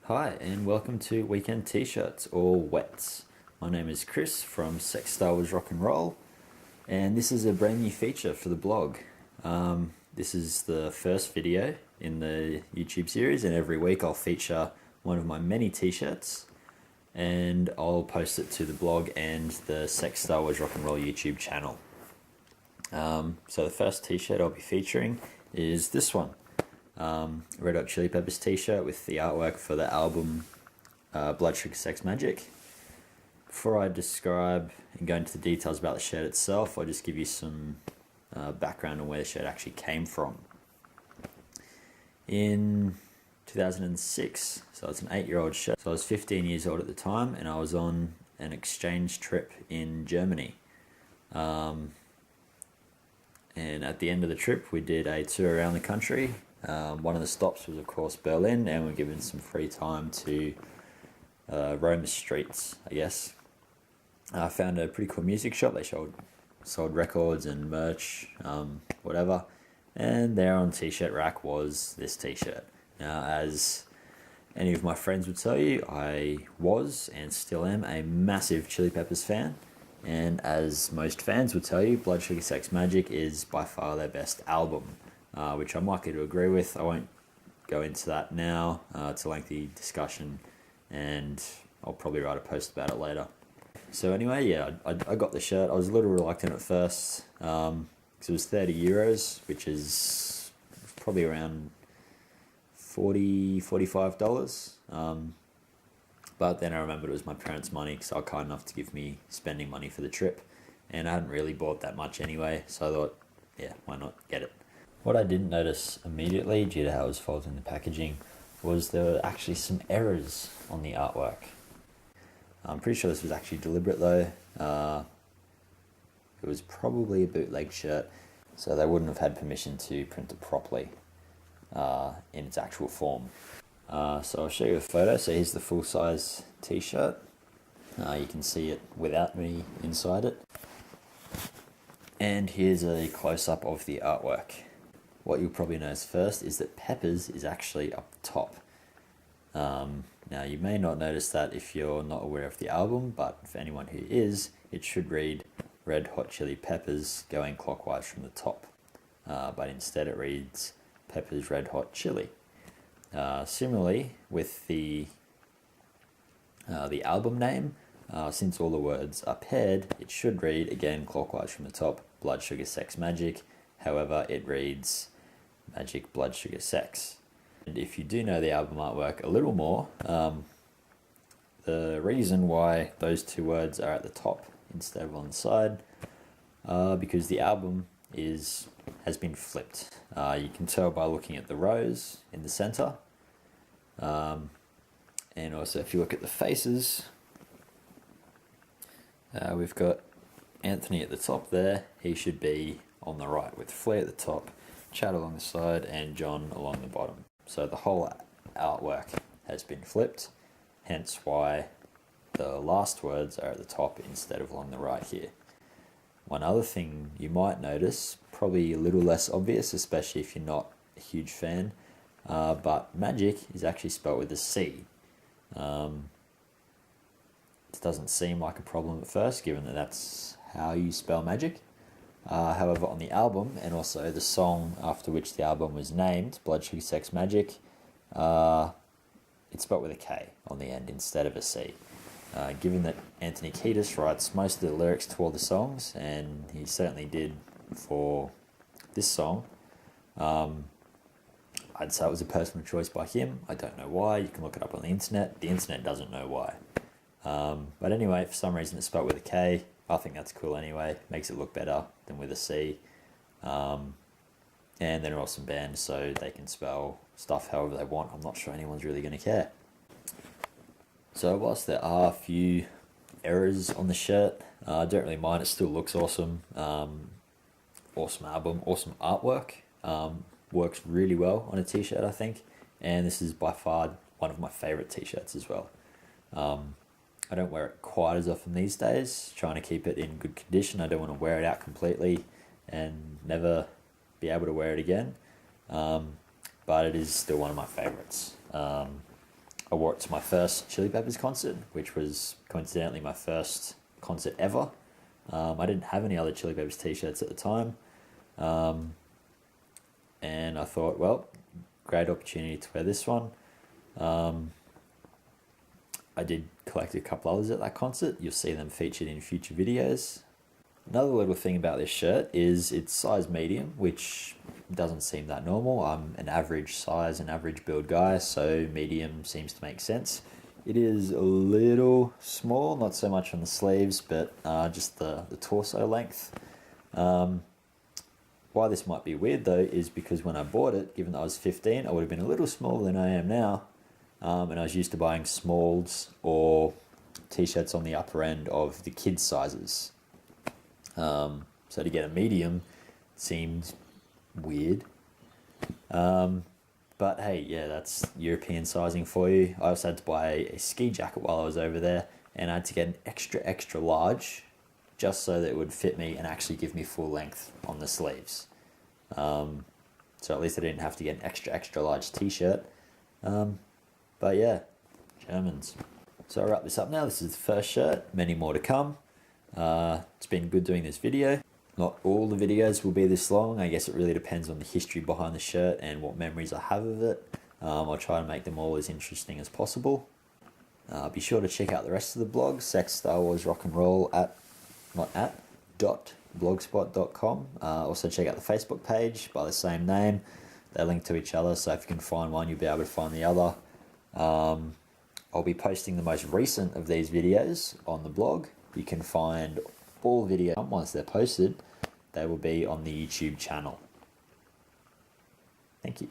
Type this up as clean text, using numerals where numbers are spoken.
Hi, and welcome to Weekend T-Shirts, or WETS. My name is Chris from Sex Star Was Rock and Roll, and this is a brand new feature for the blog. This is the first video in the YouTube series, and every week I'll feature one of my many T-shirts, and I'll post it to the blog and the Sex Star Was Rock and Roll YouTube channel. So the first T-shirt I'll be featuring is this one. Red Hot Chili Peppers t-shirt with the artwork for the album Blood Sugar Sex Magik. Before I describe and go into the details about the shirt itself, I'll just give you some background on where the shirt actually came from. In 2006, so it's an 8-year-old shirt, so I was 15 years old at the time, and I was on an exchange trip in Germany. And at the end of the trip, we did a tour around the country. One of the stops was, of course, Berlin, and we were given some free time to roam the streets, I guess. I found a pretty cool music shop. They sold records and merch, whatever. And there on the t-shirt rack was this t-shirt. Now, as any of my friends would tell you, I was and still am a massive Chili Peppers fan. And as most fans would tell you, Blood Sugar Sex Magik is by far their best album. Which I'm likely to agree with. I won't go into that now. It's a lengthy discussion, and I'll probably write a post about it later. So anyway, yeah, I got the shirt. I was a little reluctant at first, because it was €30, which is probably around $45. But then I remembered it was my parents' money, because they were kind enough to give me spending money for the trip, and I hadn't really bought that much anyway, so I thought, yeah, why not get it? What I didn't notice immediately, due to how it was folded in the packaging, was there were actually some errors on the artwork. I'm pretty sure this was actually deliberate though. It was probably a bootleg shirt, so they wouldn't have had permission to print it properly in its actual form. So I'll show you a photo. So here's the full-size t-shirt. You can see it without me inside it. And here's a close-up of the artwork. What you'll probably notice first is that Peppers is actually up the top. Now, you may not notice that if you're not aware of the album, but for anyone who is, it should read Red Hot Chili Peppers going clockwise from the top. But instead it reads Peppers Red Hot Chili. Similarly, with the album name, since all the words are paired, it should read, again clockwise from the top, Blood Sugar Sex Magik. However, it reads Magic Blood Sugar Sex. And if you do know the album artwork a little more, the reason why those two words are at the top instead of on the side, because the album has been flipped. You can tell by looking at the rows in the center, and also if you look at the faces, we've got Anthony at the top there. He should be on the right, with Flea at the top, Chad along the side, and John along the bottom. So the whole artwork has been flipped, hence why the last words are at the top instead of along the right here. One other thing you might notice, probably a little less obvious, especially if you're not a huge fan, but Magic is actually spelled with a C. It doesn't seem like a problem at first, given that that's how you spell magic. However, on the album, and also the song after which the album was named, Blood Sugar Sex Magik, it's spelled with a K on the end instead of a C. Given that Anthony Kiedis writes most of the lyrics to all the songs, and he certainly did for this song, I'd say it was a personal choice by him. I don't know why. You can look it up on the internet. The internet doesn't know why. But anyway, for some reason it's spelled with a K. I think that's cool anyway. Makes it look better than with a C. And they're an awesome band, so they can spell stuff however they want. I'm not sure anyone's really going to care. So whilst there are a few errors on the shirt, I don't really mind. It still looks awesome. Awesome album, awesome artwork. Works really well on a t-shirt, I think. And this is by far one of my favourite t-shirts as well. I don't wear it quite as often these days, trying to keep it in good condition. I don't want to wear it out completely and never be able to wear it again. But it is still one of my favorites. I wore it to my first Chili Peppers concert, which was coincidentally my first concert ever. I didn't have any other Chili Peppers t-shirts at the time. And I thought, well, great opportunity to wear this one. I did collect a couple others at that concert. You'll see them featured in future videos. Another little thing about this shirt is it's size medium, which doesn't seem that normal. I'm an average size, an average build guy, so medium seems to make sense. It is a little small, not so much on the sleeves, but just the torso length. Why this might be weird though is because when I bought it, given that I was 15, I would have been a little smaller than I am now. And I was used to buying smalls or t-shirts on the upper end of the kids' sizes. So to get a medium seemed weird. But hey, yeah, that's European sizing for you. I also had to buy a ski jacket while I was over there, and I had to get an extra large just so that it would fit me and actually give me full length on the sleeves. So at least I didn't have to get an extra large t-shirt. But yeah, Germans. So I'll wrap this up now. This is the first shirt, many more to come. It's been good doing this video. Not all the videos will be this long. I guess it really depends on the history behind the shirt and what memories I have of it. I'll try to make them all as interesting as possible. Be sure to check out the rest of the blog, Sex, Star Wars, Rock and Roll .blogspot.com. Also check out the Facebook page by the same name. They link to each other, so if you can find one, you'll be able to find the other. I'll be posting the most recent of these videos on the blog. You can find all videos once they're posted. They will be on the YouTube channel. Thank you.